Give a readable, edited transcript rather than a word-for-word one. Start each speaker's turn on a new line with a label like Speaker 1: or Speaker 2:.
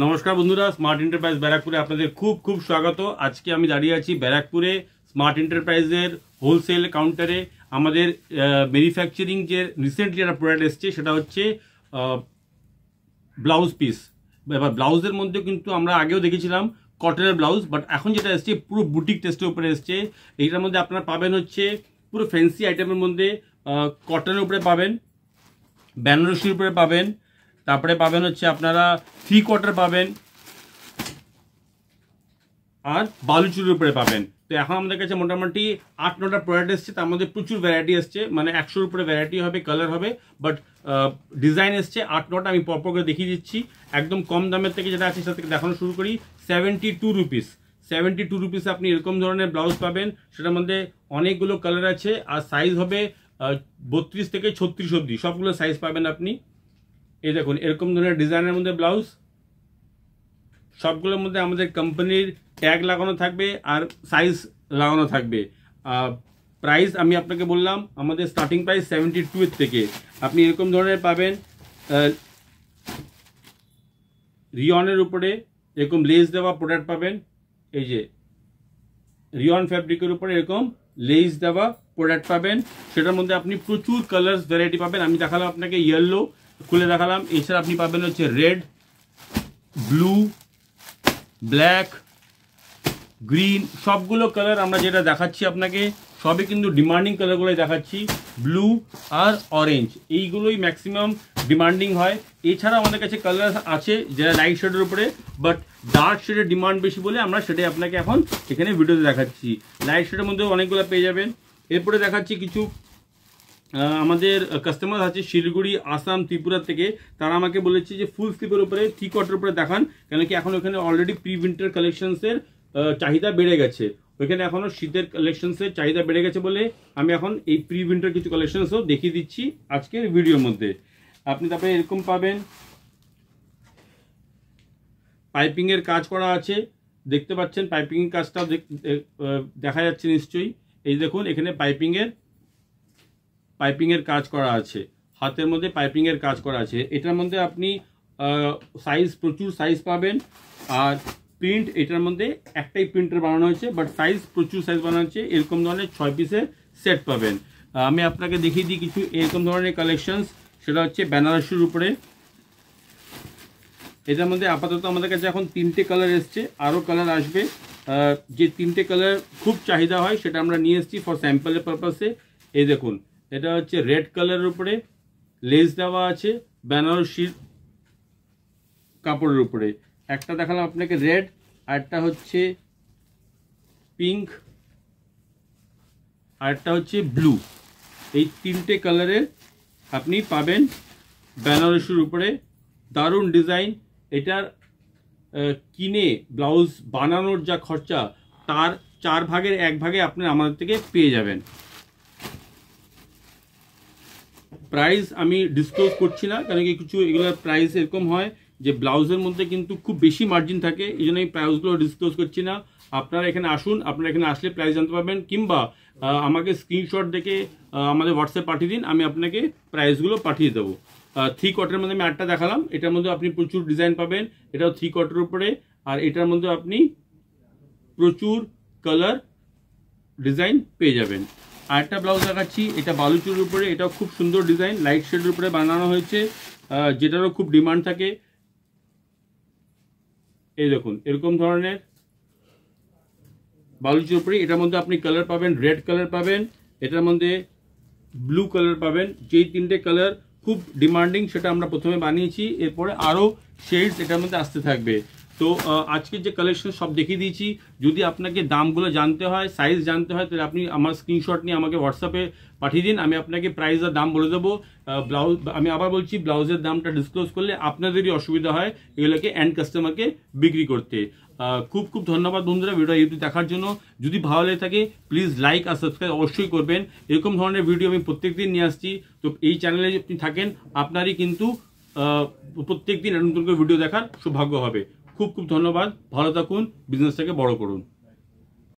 Speaker 1: নমস্কার বন্ধুরা, smart enterprise ব্যারাকপুরে আপনাদের খুব খুব স্বাগত। আজকে আমি দাঁড়িয়ে আছি ব্যারাকপুরে স্মার্ট এন্টারপ্রাইজের হোলসেল কাউন্টারে। আমাদের ম্যানুফ্যাকচারিং যে রিসেন্টলি একটা প্রোডাক্ট এসছে সেটা হচ্ছে ব্লাউজ পিস। এবার ব্লাউজের মধ্যে কিন্তু আমরা আগেও দেখেছিলাম কটনের ব্লাউজ, বাট এখন যেটা এসছে পুরো বুটিক টেস্টের উপরে এসছে। এইটার মধ্যে আপনারা পাবেন হচ্ছে পুরো ফ্যান্সি আইটেমের মধ্যে কটনের উপরে পাবেন, বেনারসির উপরে পাবেন, তারপরে পাবেন হচ্ছে আপনারা 3/4 পাবেন আর বালুচুরির উপরে পাবেন। তো এখন আমাদের কাছে মোটামুটি 8-9টা প্রোডাক্ট এসছে, তার মধ্যে প্রচুর ভ্যারাইটি এসছে, মানে 100-র উপরে ভ্যারাইটি হবে, কালার হবে, বাট ডিজাইন এসছে 8-9টা। আমি পরপর করে দেখিয়ে দিচ্ছি। একদম কম দামের থেকে যেটা আছে সেটা থেকে দেখানো শুরু করি। 72 রুপিস, 72 রুপিসে আপনি এরকম ধরনের ব্লাউজ পাবেন। সেটার মধ্যে অনেকগুলো কালার আছে আর সাইজ হবে 32 থেকে 36 অবধি, সবগুলো সাইজ পাবেন আপনি। এই দেখুন এরকম ধরনের ডিজাইনের মধ্যে ব্লাউজ, সবগুলোর মধ্যে আমাদের কোম্পানির ট্যাগ লাগানো থাকবে আর সাইজ লাগানো থাকবে। প্রাইস আমি আপনাকে বললাম, আমাদের স্টার্টিং প্রাইস 72 এর থেকে আপনি এরকম ধরনের পাবেন। রিয়নের উপরে এরকম লেস দেওয়া প্রোডাক্ট পাবেন। এই যে রিয়ন ফ্যাব্রিকের উপরে এরকম লেস দেওয়া প্রোডাক্ট পাবেন। সেটার মধ্যে আপনি প্রচুর কালার্স ভ্যারাইটি পাবেন। আমি দেখালাম আপনাকে ইয়েলো, খুলে দেখালাম। এছাড়া আপনি পাবেন হচ্ছে রেড, ব্লু, ব্ল্যাক, গ্রিন, সবগুলো কালার আমরা যেটা দেখাচ্ছি আপনাকে সবই কিন্তু ডিমান্ডিং কালারগুলোই দেখাচ্ছি। ব্লু আর অরেঞ্জ এইগুলোই ম্যাক্সিমাম ডিমান্ডিং হয়। এছাড়া আমাদের কাছে কালার আছে যেটা লাইট শেডের উপরে, বাট ডার্ক শেডের ডিমান্ড বেশি বলে আমরা সেটাই আপনাকে এখন এখানে ভিডিওতে দেখাচ্ছি। লাইট শেডের মধ্যে অনেকগুলো পেয়ে যাবেন। এরপরে দেখাচ্ছি কিছু আমাদের কাস্টমার আছে শিলিগুড়ি, আসাম, ত্রিপুরা থেকে। তারা আমাকে বলেছে যে ফুল স্লিপের উপরে 3/4 উপরে দেখান, কেন কি এখন ওখানে অলরেডি প্রি উইন্টার কালেকশনসের চাহিদা বেড়ে গেছে। ওইখানে এখনো শীতের কালেকশনসের চাহিদা বেড়ে গেছে বলে আমি এখন এই প্রি উইন্টার কিছু কালেকশনসও দেখিয়ে দিচ্ছি আজকের ভিডিওর মধ্যে। আপনি তারপরে এরকম পাবেন, পাইপিংয়ের কাজ করা আছে, দেখতে পাচ্ছেন পাইপিংয়ের কাজটাও দেখা যাচ্ছে নিশ্চয়ই। এই দেখুন এখানে পাইপিংয়ের কাজ করা আছে, হাতের মধ্যে পাইপিংয়ের কাজ করা আছে। এটার মধ্যে আপনি সাইজ, প্রচুর সাইজ পাবেন। আর প্রিন্ট, এটার মধ্যে একটাই প্রিন্টার বানানো হয়েছে, বাট সাইজ প্রচুর সাইজ বানানো হচ্ছে। এরকম ধরনের 6 পিসের সেট পাবেন। আমি আপনাকে দেখিয়ে দিই কিছু এরকম ধরনের কালেকশনস। সেটা হচ্ছে বেনারসির উপরে। এটার মধ্যে আপাতত আমাদের কাছে এখন 3টে কালার এসছে, আরও কালার আসবে। যে 3টে কালার খুব চাহিদা হয় সেটা আমরা নিয়ে এসেছি ফর স্যাম্পলের পারপাসে। এই দেখুন এটা হচ্ছে রেড কালারের উপরে লেস দেওয়া আছে, বেনারসির কাপড়ের উপরে। একটা দেখালাম আপনাকে রেড, আরেকটা হচ্ছে পিঙ্ক, আরেকটা হচ্ছে ব্লু। এই 3টে কালারের আপনি পাবেন বেনারসির উপরে। দারুণ ডিজাইন। এটার কিনে ব্লাউজ বানানোর যা খরচা তার 4 ভাগের 1 ভাগে আপনি আমাদের থেকে পেয়ে যাবেন। প্রাইস আমি ডিসক্লোজ করছি না, কারণ কি কিছু এগুলোর প্রাইস এরকম হয় যে ব্লাউজের মধ্যে কিন্তু খুব বেশি মার্জিন থাকে, এই জন্য এই প্রাইসগুলো ডিসক্লোজ করছি না। আপনারা এখানে আসুন, আপনারা এখানে আসলে প্রাইস জানতে পারবেন, কিংবা আমাকে স্ক্রিনশট দেখে আমাদের হোয়াটসঅ্যাপ পাঠিয়ে দিন, আমি আপনাকে প্রাইসগুলো পাঠিয়ে দেবো। 3/4 মধ্যে আমি 8টা দেখালাম, এটার মধ্যে আপনি প্রচুর ডিজাইন পাবেন। এটাও 3/4 উপরে, আর এটার মধ্যে আপনি প্রচুর কালার ডিজাইন পেয়ে যাবেন। আরেকটা ব্লাউজ দেখাচ্ছি, এটা বালুচুরির উপরে। এটাও খুব সুন্দর ডিজাইন, লাইট শেডের উপরে বানানো হয়েছে, যেটারও খুব ডিমান্ড থাকে। এই দেখুন এরকম ধরনের বালুচুরির উপরে। এটার মধ্যে আপনি কালার পাবেন, রেড কালার পাবেন, এটার মধ্যে ব্লু কালার পাবেন। যেই 3টে কালার খুব ডিমান্ডিং সেটা আমরা প্রথমে বানিয়েছি, এরপরে আরও শেডস এটার মধ্যে আসতে থাকবে। তো আজকের যে কালেকশন সব দেখিয়ে দিয়েছি। যদি আপনাকে দামগুলো জানতে হয়, সাইজ জানতে হয়, তাহলে আপনি আমার স্ক্রিনশট নিয়ে আমাকে হোয়াটসঅ্যাপে পাঠিয়ে দিন, আমি আপনাকে প্রাইস আর দাম বলে দেবো। ব্লাউজ, আমি আবার বলছি, ব্লাউজের দামটা ডিসক্লোজ করলে আপনাদেরই অসুবিধা হয় এগুলোকে এন্ড কাস্টমারকে বিক্রি করতে। খুব খুব ধন্যবাদ বন্ধুরা ভিডিও ইউটিউব দেখার জন্য। যদি ভালো লেগে থাকে প্লিজ লাইক আর সাবস্ক্রাইব অবশ্যই করবেন। এরকম ধরনের ভিডিও আমি প্রত্যেকদিন নিয়ে আসছি। তো এই চ্যানেলে যদি আপনি থাকেন, আপনারই কিন্তু প্রত্যেকদিন নতুন করে ভিডিও দেখার সৌভাগ্য হবে। খুব খুব ধন্যবাদ, ভালো থাকুন, বিজনেসটাকে বড় করুন।